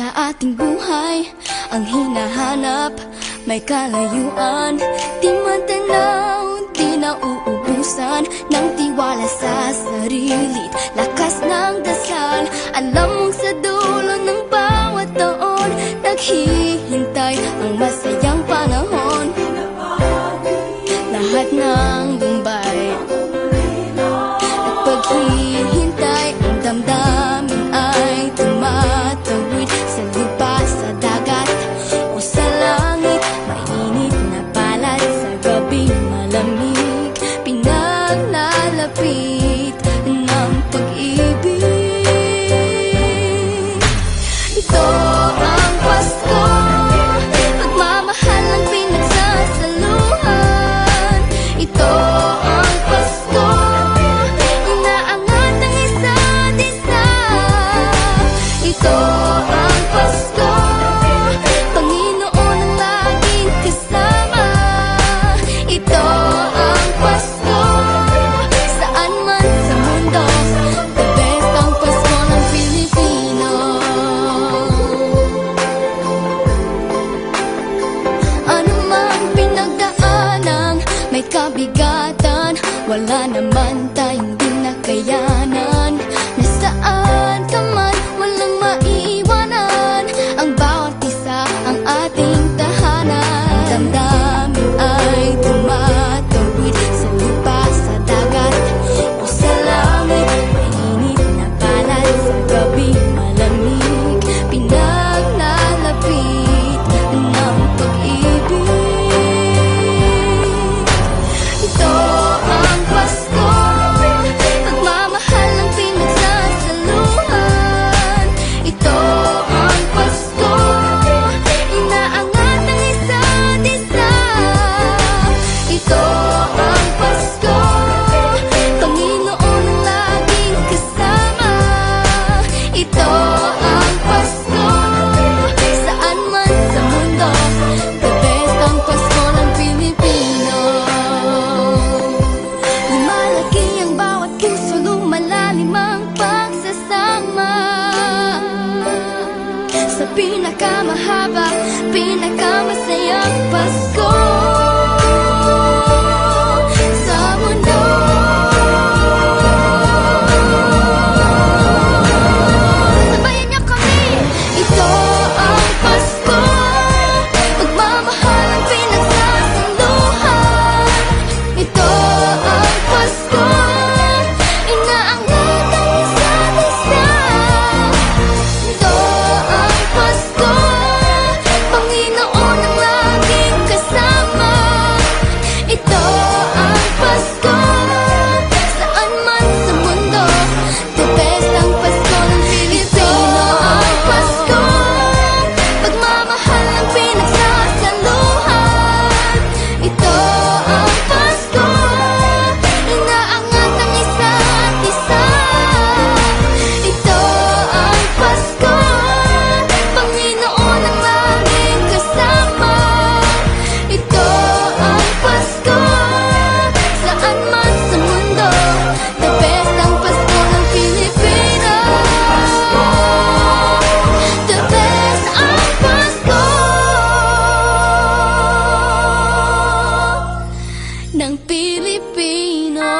sa ating buhay ang hinahanap, may kalayuan, di matanaw, di nauubusan ng tiwala sa sarili, lakas ng dasal. Alam mong sa dulo ng bawat taon naghihintay ang masayang panahon. Lahat ng lumbay at paghihintay, ang damdamin ay tumatawid sa lupa, sa dagat o sa langit. Mainit na palad sa gabing malamig, pinaglalapit ng pag-ibig. Ito ang Pasko, pagmamahal ang pinagsasaluhan. Ito ang Pasko, inaangat ang isa't isa. Ito ang Pasko, Panginoon ang laging kasama. Ito ang Pasko, saan man sa mundo, the best ang Pasko ng Pilipino. Ano mang pinagdaanang may kabigatan, wala naman tayong di nakayanan. Nasaan ka man, walang maiiwanan, ang bawat isa ang ating tahanan. Damdamin ay tumatawid sa lupa, sa dagat o sa langit. Mainit na palad sa gabing malamig, pinaglalapit ng pag-ibig. Ito ang Pasko, pagmamahal ang pinagsasaluhan. Ito ang Pasko, inaangat ang isa't isa. Ito ang Pasko, Panginoon ang laging kasama. Ito ang Pasko, saan man sa mundo, the best ang Pasko ng Pilipino. Lumalaki ang bawat puso, lumalalim ang pagsasama. Sa pinakamahaba, pinakamasayang Pasko sa mundo. Sabayan niyo kami! Ito ang Pasko, pagmamahal ang pinagsasaluhan. Ito ang Pasko, inaangat ang isa't isa. Ito ang Pasko, Panginoon ang laging kasama. Ito ang Pasko, saan man sa mundo, the best ang Pasko ng Pilipino. Ang Pasko, pagmamahal ang pinagsasaluhan. Ito ang Pasko, inaangat ang isa't isa. Ito ang Pasko, Panginoon ang laging kasama. Ito ang Pasko, saan man sa mundo, the best ang Pasko ng Pilipino. The best ang Pasko ng Pilipino.